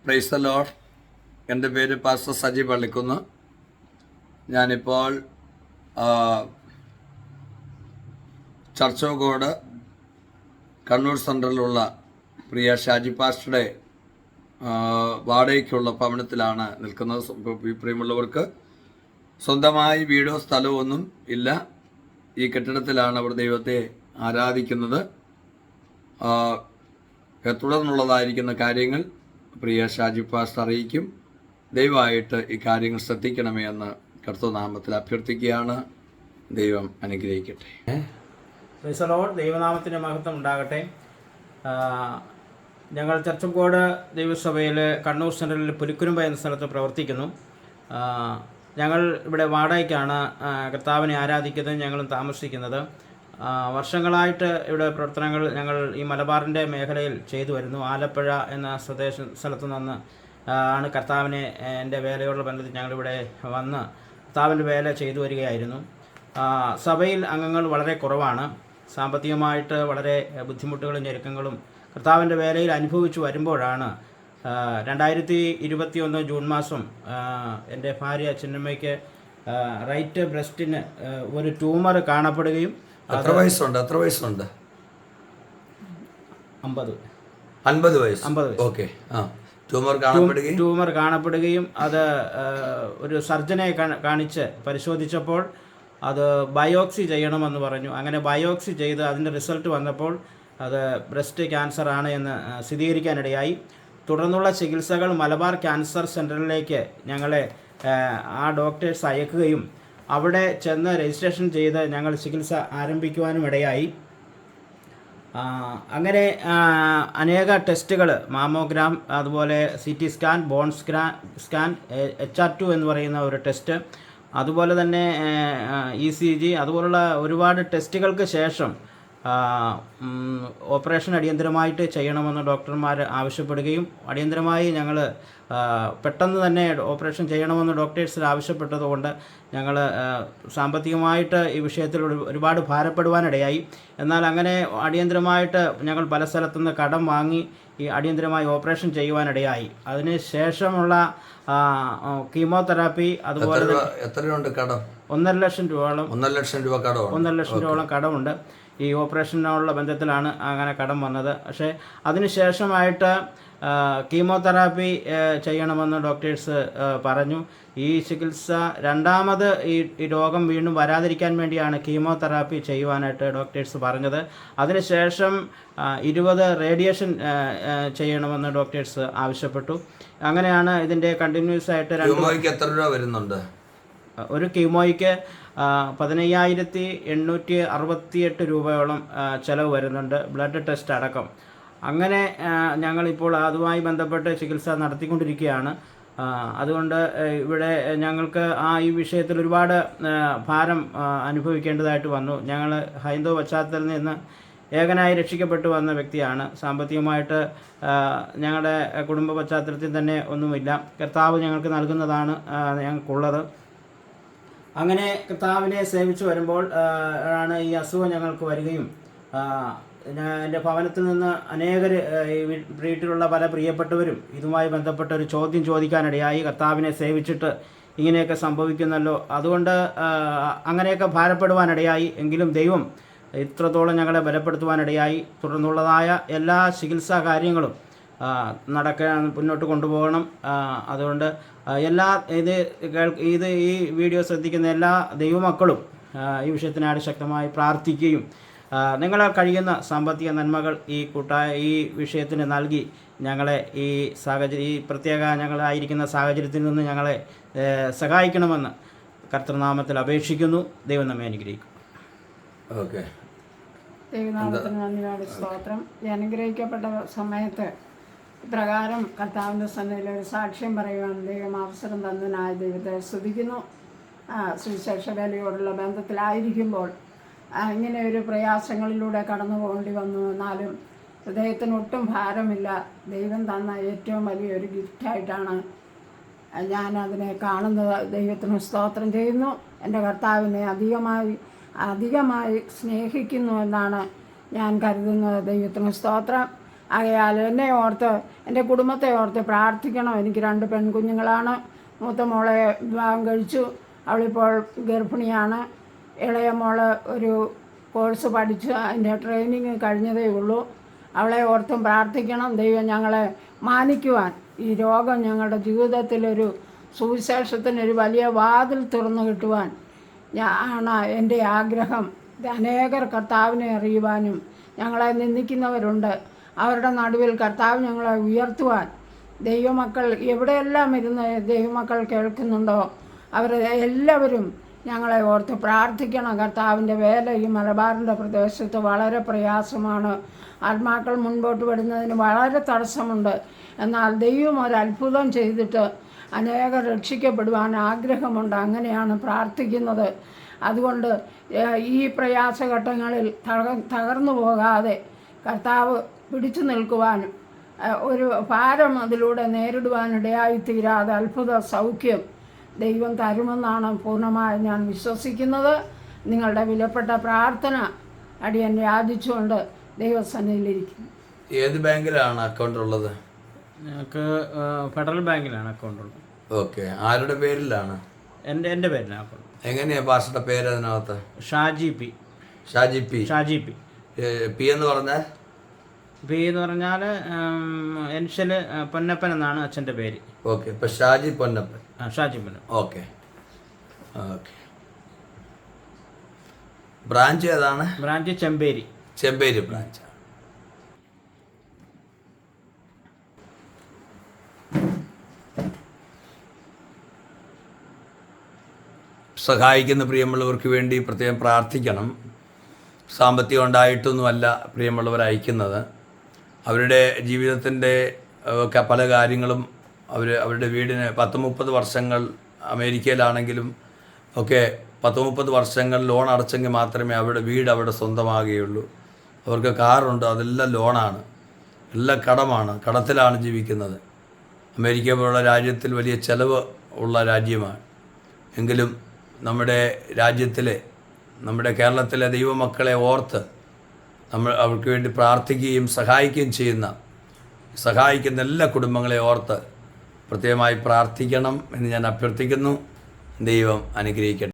Price the Lord. എൻ്റെ പേര് pastor Saji Pallikkunnu. ഞാനിപ്പോൾ ചർച്ച് ഓഫ് ഗോഡ് കണ്ണൂർ സെൻട്രലിലുള്ള പ്രിയ ഷാജി പാസ്റ്ററുടെ വാടകയ്ക്കുള്ള ഭവനത്തിലാണ് നിൽക്കുന്നത്. പ്രിയമുള്ളവർക്ക് സ്വന്തമായി വീടോ സ്ഥലമോ ഒന്നും ഇല്ല. ഈ കെട്ടിടത്തിലാണ് അവർ ദൈവത്തെ ആരാധിക്കുന്നത്. തുടർന്നുള്ളതായിരിക്കുന്ന കാര്യങ്ങൾ പ്രിയ ഷാജി പാസ്റ്റർ അറിയിക്കും. ദയവായിട്ട് ഈ കാര്യങ്ങൾ ശ്രദ്ധിക്കണമേ എന്ന് കർത്തൃനാമത്തിൽ അഭ്യർത്ഥിക്കുകയാണ്. ദൈവം അനുഗ്രഹിക്കട്ടെ. Praise the lord. ദൈവനാമത്തിന് മഹത്വം ഉണ്ടാകട്ടെ. ഞങ്ങൾ ചർച്ച് ഓഫ് ഗോഡ് ദൈവസഭയിൽ കണ്ണൂർ സെൻട്രലിൽ പുലിക്കുരുമ്പ എന്ന സ്ഥലത്ത് പ്രവർത്തിക്കുന്നു. ഞങ്ങൾ ഇവിടെ വാടകയ്ക്കാണ് കർത്താവിനെ ആരാധിക്കുന്നത്, ഞങ്ങളും താമസിക്കുന്നത്. വർഷങ്ങളായിട്ട് ഇവിടെ പ്രവർത്തനങ്ങൾ ഞങ്ങൾ ഈ മലബാറിൻ്റെ മേഖലയിൽ ചെയ്തു വരുന്നു. ആലപ്പുഴ എന്ന സ്ഥലത്തു നിന്ന് ആണ് കർത്താവിനെ എൻ്റെ വേലയോടുള്ള ബന്ധത്തിൽ ഞങ്ങളിവിടെ വന്ന് കർത്താവിൻ്റെ വേല ചെയ്തു വരികയായിരുന്നു. സഭയിൽ അംഗങ്ങൾ വളരെ കുറവാണ്. സാമ്പത്തികമായിട്ട് വളരെ ബുദ്ധിമുട്ടുകളും ഞെരുക്കങ്ങളും കർത്താവിൻ്റെ വേലയിൽ അനുഭവിച്ചു വരുമ്പോഴാണ് 2021 ജൂൺ മാസം എൻ്റെ ഭാര്യ ചിന്നമ്മയ്ക്ക് റൈറ്റ് ബ്രസ്റ്റിന് ഒരു ട്യൂമർ കാണപ്പെടുകയും. എത്ര വയസ്സുണ്ട്? 50 വയസ്സ്. ഓക്കെ. ട്യൂമർ കാണപ്പെടുകയും അത് ഒരു സർജനെ കാണിച്ച് പരിശോധിച്ചപ്പോൾ അത് ബയോപ്സി ചെയ്യണമെന്ന് പറഞ്ഞു. അങ്ങനെ ബയോപ്സി ചെയ്ത് അതിൻ്റെ റിസൾട്ട് വന്നപ്പോൾ അത് ബ്രസ്റ്റ് ക്യാൻസർ ആണ് എന്ന് സ്ഥിരീകരിക്കാനിടയായി. തുടർന്നുള്ള ചികിത്സകൾ മലബാർ ക്യാൻസർ സെൻറ്ററിലേക്ക് ഞങ്ങളെ ആ ഡോക്ടേഴ്സ് അയക്കുകയും അവിടെ ചെന്ന് രജിസ്ട്രേഷൻ ചെയ്ത് ഞങ്ങൾ ചികിത്സ ആരംഭിക്കുവാനും ഇടയായി. അങ്ങനെ അനേക ടെസ്റ്റുകൾ, മാമോഗ്രാം, അതുപോലെ CT scan, bone scan, HR2 എന്ന് പറയുന്ന ഒരു ടെസ്റ്റ്, അതുപോലെ തന്നെ ECG, അതുപോലുള്ള ഒരുപാട് ടെസ്റ്റുകൾക്ക് ശേഷം ഓപ്പറേഷൻ അടിയന്തരമായിട്ട് ചെയ്യണമെന്ന് ഡോക്ടർമാർ ആവശ്യപ്പെടുകയും അടിയന്തരമായി ഞങ്ങൾ പെട്ടെന്ന് തന്നെ ഓപ്പറേഷൻ ചെയ്യണമെന്ന് ഡോക്ടേഴ്സിൽ ആവശ്യപ്പെട്ടതുകൊണ്ട് ഞങ്ങൾ സാമ്പത്തികമായിട്ട് ഈ വിഷയത്തിൽ ഒരുപാട് ഭാരപ്പെടുവാനിടയായി. എന്നാൽ അങ്ങനെ അടിയന്തരമായിട്ട് ഞങ്ങൾ പല സ്ഥലത്തുനിന്ന് കടം വാങ്ങി ഈ അടിയന്തരമായി ഓപ്പറേഷൻ ചെയ്യുവാനിടയായി. അതിന് ശേഷമുള്ള കീമോതെറാപ്പി, അതുപോലെ എത്രയുണ്ട് കടം? 1.5 ലക്ഷം രൂപയോളം. 1.5 ലക്ഷം രൂപ കടം. 1.5 ലക്ഷം രൂപയോളം കടമുണ്ട്. ഈ ഓപ്പറേഷനുള്ള ബന്ധത്തിലാണ് അങ്ങനെ കടം വന്നത്. പക്ഷേ അതിനുശേഷമായിട്ട് കീമോതെറാപ്പി ചെയ്യണമെന്ന് ഡോക്ടേഴ്സ് പറഞ്ഞു. ഈ ചികിത്സ രണ്ടാമത് ഈ രോഗം വീണ്ടും വരാതിരിക്കാൻ വേണ്ടിയാണ് കീമോതെറാപ്പി ചെയ്യുവാനായിട്ട് ഡോക്ടേഴ്സ് പറഞ്ഞത്. അതിനുശേഷം 20 റേഡിയേഷൻ ചെയ്യണമെന്ന് ഡോക്ടേഴ്സ് ആവശ്യപ്പെട്ടു. അങ്ങനെയാണ് ഇതിൻ്റെ കണ്ടിന്യൂസ് ആയിട്ട് എത്ര രൂപ വരുന്നുണ്ട്? ഒരു കീമോയ്ക്ക് 15,868 രൂപയോളം ചിലവ് വരുന്നുണ്ട്, ബ്ലഡ് ടെസ്റ്റ് അടക്കം. അങ്ങനെ ഞങ്ങളിപ്പോൾ അതുമായി ബന്ധപ്പെട്ട് ചികിത്സ നടത്തിക്കൊണ്ടിരിക്കുകയാണ്. അതുകൊണ്ട് ഇവിടെ ഞങ്ങൾക്ക് ഈ വിഷയത്തിൽ ഒരുപാട് ഭാരം അനുഭവിക്കേണ്ടതായിട്ട് വന്നു. ഞങ്ങൾ ഹൈന്ദവ പശ്ചാത്തലത്തിൽ നിന്ന് ഏകനായി രക്ഷിക്കപ്പെട്ടു വന്ന വ്യക്തിയാണ്. സാമ്പത്തികമായിട്ട് ഞങ്ങളുടെ കുടുംബ പശ്ചാത്തലത്തിൽ തന്നെ ഒന്നുമില്ല. കർത്താവ് ഞങ്ങൾക്ക് നൽകുന്നതാണ് ഞങ്ങൾക്കുള്ളത്. അങ്ങനെ കർത്താവിനെ സേവിച്ചു വരുമ്പോൾ ആണ് ഈ അസുഖം ഞങ്ങൾക്ക് വരികയും എൻ്റെ ഭവനത്തിൽ നിന്ന് അനേകർ വീട്ടിലുള്ള പല പ്രിയപ്പെട്ടവരും ഇതുമായി ബന്ധപ്പെട്ട ഒരു ചോദ്യം ചോദിക്കാനിടയായി. കർത്താവിനെ സേവിച്ചിട്ട് ഇങ്ങനെയൊക്കെ സംഭവിക്കുന്നല്ലോ, അതുകൊണ്ട് അങ്ങനെയൊക്കെ ഭാരപ്പെടുവാനിടയായി. എങ്കിലും ദൈവം ഇത്രത്തോളം ഞങ്ങളെ ബലപ്പെടുത്തുവാനിടയായി. തുടർന്നുള്ളതായ എല്ലാ ചികിത്സാ കാര്യങ്ങളും മുന്നോട്ട് കൊണ്ടുപോകണം. അതുകൊണ്ട് ഈ വീഡിയോ ശ്രദ്ധിക്കുന്ന എല്ലാ ദൈവമക്കളും ഈ വിഷയത്തിനായിട്ട് ശക്തമായി പ്രാർത്ഥിക്കുകയും നിങ്ങളെ കഴിയുന്ന സാമ്പത്തിക നന്മകൾ ഈ വിഷയത്തിന് നൽകി ഞങ്ങളെ ഈ പ്രത്യേക ഞങ്ങളായിരിക്കുന്ന സാഹചര്യത്തിൽ നിന്ന് ഞങ്ങളെ സഹായിക്കണമെന്ന് കർത്തൃനാമത്തിൽ അപേക്ഷിക്കുന്നു. ദൈവം നമ്മെ അനുഗ്രഹിക്കും. ഓക്കെ. ദൈവനാമത്തിന് നന്ദിയോടെ സ്തോത്രം. ഈ അനുഗ്രഹിക്കപ്പെട്ട സമയത്ത് ഇപ്രകാരം കർത്താവിൻ്റെ സന്നിധിയിൽ ഒരു സാക്ഷ്യം പറയുവാൻ ദൈവം അവസരം തന്നതിനായി ദൈവത്തെ സ്തുതിക്കുന്നു. സുവിശേഷ വേലയോടുള്ള ബന്ധത്തിലായിരിക്കുമ്പോൾ ഇങ്ങനെ ഒരു പ്രയാസങ്ങളിലൂടെ കടന്നു പോകേണ്ടി വന്നു. എന്നാലും ഹൃദയത്തിന് ഒട്ടും ഭാരമില്ല. ദൈവം തന്ന ഏറ്റവും വലിയൊരു ഗിഫ്റ്റായിട്ടാണ് ഞാൻ അതിനെ കാണുന്നത്. ദൈവത്തിന് സ്തോത്രം ചെയ്യുന്നു. എൻ്റെ കർത്താവിനെ അധികമായി സ്നേഹിക്കുന്നു എന്നാണ് ഞാൻ കരുതുന്നത്. ദൈവത്തിന് സ്തോത്രം. ആകയാൽ എന്നെ ഓർത്ത് എൻ്റെ കുടുംബത്തെ ഓർത്ത് പ്രാർത്ഥിക്കണം. എനിക്ക് 2 പെൺകുഞ്ഞുങ്ങളാണ്. മൂത്ത മോളെ വിവാഹം കഴിച്ചു, അവളിപ്പോൾ ഗർഭിണിയാണ്. ഇളയ മോള് ഒരു കോഴ്സ് പഠിച്ച് അതിൻ്റെ ട്രെയിനിങ് കഴിഞ്ഞതേ ഉള്ളൂ. അവളെ ഓർത്തും പ്രാർത്ഥിക്കണം. ദൈവം ഞങ്ങളെ മാനിക്കുവാൻ, ഈ രോഗം ഞങ്ങളുടെ ജീവിതത്തിലൊരു സുവിശേഷത്തിനൊരു വലിയ വാതിൽ തുറന്നു കിട്ടുവാൻ ആണ് എൻ്റെ ആഗ്രഹം. അനേകർ കർത്താവിനെ അറിയുവാനും, ഞങ്ങളെ നിന്ദിക്കുന്നവരുണ്ട്, അവരുടെ നടുവിൽ കർത്താവ് ഞങ്ങളെ ഉയർത്തുവാൻ, ദൈവമക്കൾ എവിടെയെല്ലാം ഇരുന്ന് ദൈവമക്കൾ കേൾക്കുന്നുണ്ടോ അവർ എല്ലാവരും ഞങ്ങളെ ഓർത്ത് പ്രാർത്ഥിക്കണം. കർത്താവിൻ്റെ വേല ഈ മലബാറിൻ്റെ പ്രദേശത്ത് വളരെ പ്രയാസമാണ്. ആത്മാക്കൾ മുൻപോട്ട് വരുന്നതിന് വളരെ തടസ്സമുണ്ട്. എന്നാൽ ദൈവം ഒരു അത്ഭുതം ചെയ്തിട്ട് അനേകർ രക്ഷിക്കപ്പെടുവാൻ ആഗ്രഹമുണ്ട്. അങ്ങനെയാണ് പ്രാർത്ഥിക്കുന്നത്. അതുകൊണ്ട് ഈ പ്രയാസഘട്ടങ്ങളിൽ തകർന്നു പോകാതെ കർത്താവ് പിടിച്ചു നിൽക്കുവാനും ഒരു ഭാരം അതിലൂടെ നേരിടുവാനിടയായിത്തീരാതെ അത്ഭുത സൗഖ്യം ദൈവം തരുമെന്നാണ് പൂർണ്ണമായി ഞാൻ വിശ്വസിക്കുന്നത്. നിങ്ങളുടെ വിലപ്പെട്ട പ്രാർത്ഥന അടിയൻ യാചിച്ചുകൊണ്ട് ദൈവസന്നിധിയിലിരിക്കുന്നു. ഏത് ബാങ്കിലാണ് അക്കൗണ്ട് ഉള്ളത്? ഞങ്ങൾക്ക് ഫെഡറൽ ബാങ്കിലാണ് അക്കൗണ്ട് ഉള്ളത്. ഓക്കെ. ആരുടെ പേരിലാണ്? എൻ്റെ പേരിലാണ് അക്കൗണ്ട്. എങ്ങനെയാ പാസ്റ്ററുടെ പേര് അതിനകത്ത്? ഷാജി പി. പി എന്ന് പറഞ്ഞാൽ? പി എന്ന് പറഞ്ഞാൽ എൻഷല് പൊന്നപ്പൻ എന്നാണ് അച്ഛൻ്റെ പേര്. ഓക്കെ. ഇപ്പൊ ഷാജി പൊന്നപ്പൻ. ഷാജി പൊന്നപ്പൻ. ഓക്കെ. ബ്രാഞ്ച് ഏതാണ്? Branch Chemperi branch. സഹായിക്കുന്ന പ്രിയമുള്ളവർക്ക് വേണ്ടി പ്രത്യേകം പ്രാർത്ഥിക്കണം. സാമ്പത്തികം ഉണ്ടായിട്ടൊന്നുമല്ല പ്രിയമുള്ളവർ അയക്കുന്നത്. അവരുടെ ജീവിതത്തിൻ്റെ ഒക്കെ പല കാര്യങ്ങളും അവരുടെ വീടിന് 10-30 വർഷങ്ങൾ അമേരിക്കയിലാണെങ്കിലും ഒക്കെ 10-30 വർഷങ്ങൾ ലോൺ അടച്ചെങ്കിൽ മാത്രമേ അവരുടെ വീട് അവിടെ സ്വന്തമാകുകയുള്ളൂ. അവർക്ക് കാറുണ്ട്, അതെല്ലാം ലോണാണ്, എല്ലാം കടമാണ്, കടത്തിലാണ് ജീവിക്കുന്നത്. അമേരിക്ക പോലുള്ള രാജ്യത്തിൽ വലിയ ചെലവ് ഉള്ള രാജ്യമാണ്. എങ്കിലും നമ്മുടെ രാജ്യത്തിലെ, നമ്മുടെ കേരളത്തിലെ ദൈവമക്കളെ ഓർത്ത് നമ്മൾ അവർക്ക് വേണ്ടി പ്രാർത്ഥിക്കുകയും സഹായിക്കുകയും സഹായിക്കുന്ന എല്ലാ കുടുംബങ്ങളെ ഓർത്ത് പ്രത്യേകമായി പ്രാർത്ഥിക്കണം എന്ന് ഞാൻ അഭ്യർത്ഥിക്കുന്നു. ദൈവം അനുഗ്രഹിക്കട്ടെ.